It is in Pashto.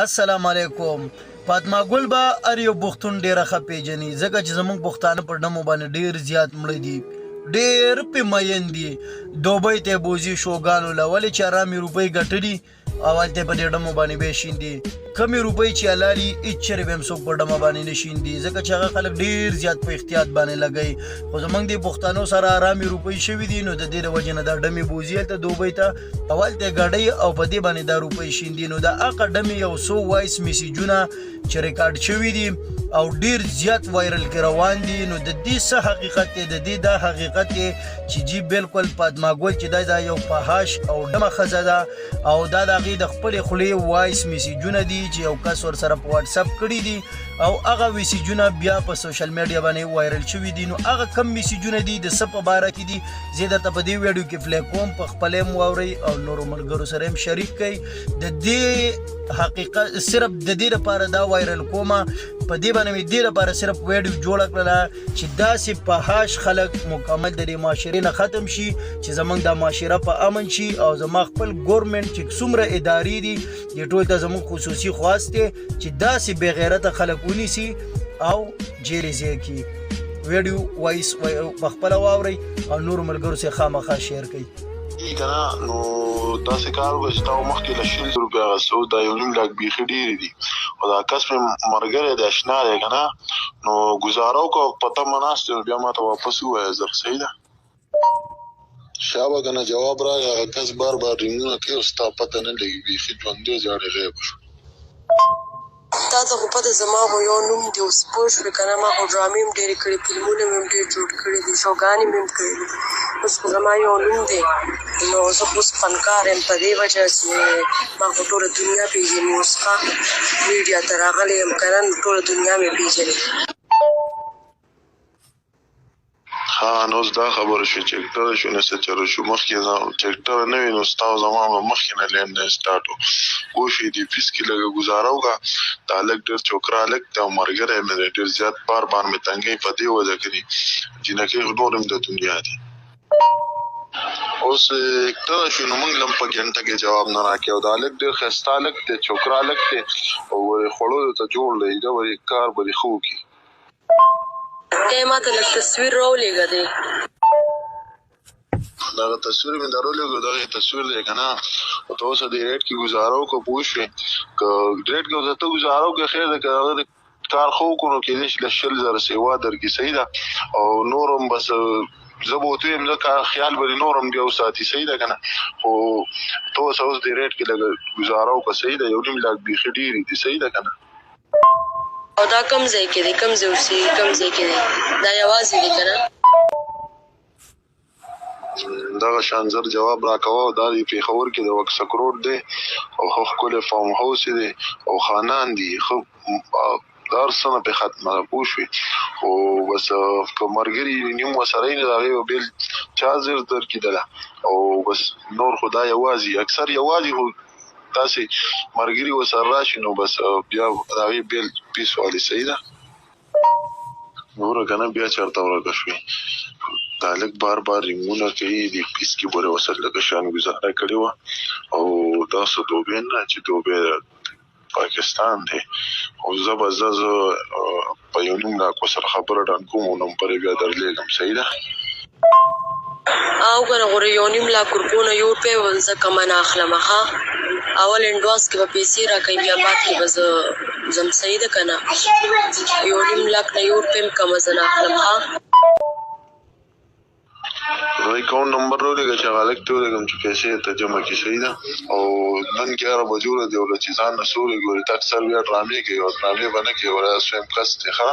السلام علیکم. فاطمه ګل به هر یو پښتون ډېره ښه پیژني ځکه چې زموږ پښتانه په ډمو باندې ډېر زیات مړه دي، ډېر پې مین دي. دوبۍ ته یې بوځي شوګانو له، ولې چې ارامې روپۍ ګټلي او هلته یې په دې ډمو باندې بیا شیندي. کمې روپۍ چې حلالي هېڅ چېرې به هم څوک په ډمه باندې نه شیندي ځکه چې هغه خلک ډېر زیات په احتیاط باندې لګوي. خو زموږ د پښتنو سره ارامې روپۍ شوي دي، نو د دې د وجې نه دا ډمې بوځي هلته دوبۍ ته او هلته یې ګډوي او په دې باندې دا روپۍ شیندي. نو دا هغه ډمې یو څو وایس میسیجونه چې ریکارډ شوي دي او ډیر زیات وایرل کې روان دي، نو د دې څه حقیقت دی؟ د دې دا حقیقت دی چې جی بالکل فاطمه ګل چې دا یو فحاش او ډمه ښځه ده او دا د هغې د خپلې خولې وایس میسیجونه دي چې یو کس ورسره په واټساپ کړي دي او هغه میسیجونه بیا په سوشل میډیا باندې وایرل شوي دي. نو هغه کم میسیجونه دي د څه په باره کې دي زه درته په دې ویډیو کې پلی کوم، په خپله هم واورئ او نورو ملګرو سره هم شریک کړئ. د دې حقیقت صرف د دې لپاره دا وایرل کومه، په دې باندې مې دې لپاره صرف ویډیو جوړه کړله چې داسې فحاش خلک مکمل د دې معاشرې نه ختم شي، چې زموږ دا معاشره په امن شي او زما خپل ګورمنټ چې څومره ادارې دي دې ټول ته زموږ خصوصي خواست دی چې داسې بې غیرته خلک ونیسي او جیل یې ځای کړي. ویډیو وایس په خپله واورئ او نورو ملګرو سره خامخا شیر کړئ. کنه نو داسې کار وکړه چې تا مخکې له 100 روپۍ اخیستو، دا 1.5 لاک بیخي ډېرې دي او دا کس مې ملګری دی، اشنا دی که نه، نو ګزاره وکړه په تمه ناست دی، بیا ما ته واپس ووایه زر. صحیح ده؟ شابه که نه جواب راغی، هغه کس بار بار رینګونه کوي او ستا پته نه لګي، بیخي ژوندی ژاړې غیب شو. تا ته خو پته زما خو یو نوم دی، اوس پوه شوې که نه؟ ما خو ډرامې هم ډېرې کړې، فلمونه مې هم ډېر جوړ کړي دي، شوګانې مې هم کړي دي. اوس خو زما یو نوم دی، نو زه اوس فنکار یم په دې وجه چې ما خو ټوله دنیا پېژني. اوس ښه میډیا ته راغلی یم که نه، نو ټوله دنیا مې پېژني. ها نو اوس دا خبره شوه چې اکټره شو نه څه چلو شو، مخکې چې اکټره نه وي نو ستا او زما به مخکې نه لینډین سټارټ و. پوه شوې دې فیس کې لږه ګزاره وکړه، دا هلک ډېر چوکره هلک دی او ملګری مې دی، ډېر زیات بار بار مې تنګوي په دې وجه کې دي جینکۍ نور هم د دنیا دي. اوس اکټره شو نو موږ له هم په ګنټه کې جواب نه راکوي او دا هلک ډېر ښایسته هلک دی، چوکره هلک دی او خوړلو ته جوړ دی، دا به کار به دې ښه وکړي. دی ما ته لږ تصویر راولېږه دی، دغه تصویر مې درولېږه، دغه تصویر دی که نه، ته اوس دې ریټ کې ګزاره وکړه. پوه شوې که ریټ کې ورته ته ګزاره وکړه خیر دی، که هغه کار ښه وکړو نو کېدای شي له 100,000 سیوا درکړي. صحیح ده؟ او نور هم بس زه به ورته ویم ځکه خیال به دې نور هم بیا وساتي. صحیح ده که نه؟ خو ته اوس دې ریټ کې لږه ګزاره وکړه. صحیح ده؟ 1.5 لاک بیخي ډېرې دي. صحیح ده که نه؟ او دا کوم ځای کې دی؟ کوم ځای اوسېږي؟ کوم ځای کې دی؟ دا یوازې دی که نه؟ دغه شان زر جواب راکوه. دا د پېښور کې د وکسک روډ دی او ښه ښکلی فارم هاوس دی او خانان دي، ښه دا هر څه نه پرې ختمه ده. پوه شوې؟ خو بس که ملګري نیم ورسره وي نو د هغې به بېل چارجر درکېدله او بس نور خو دا یوازې اکثر یوازې خو داسې ملګري ورسره راشي نو بس بیا د هغې بېل پیس والي. صحیح ده؟ نوره که نه بیا چېرته ورکه شوې، دا هلک بار بار رینګونه کوي، د پیس کې پورې ورسره لږه شان ګزاره کړې وه او داسې دوبۍ نه چې دوبۍ پاکستان دی او زه په 1.5 لاک ورسره خبره ډن کوم او نمبر یې بیا درلېږم. صحیح ده؟ او که نه غواړې 1.5 لاک روپیو نه 1 روپۍ به زه کمه نه اخلم. ښه اول انډواس کې به پیسې راکوي، بیا بعد کې به زه ځم. صحیح ده که نه؟ 1.5 لاک نه 1 روپۍ هم کمه زه نه اخلم. ښه اکاونټ نمبر راولېږه چې هغه هلک ته ولېږم چې پیسې ته جمع کړي. صحیح ده؟ او نن 11 بجو ورځ دی او له چې ځان نه سورې ګوري، ته اکثر بیا ډرامې کوي او ډرامې به نه کوي او دا سویم کس دی. ښه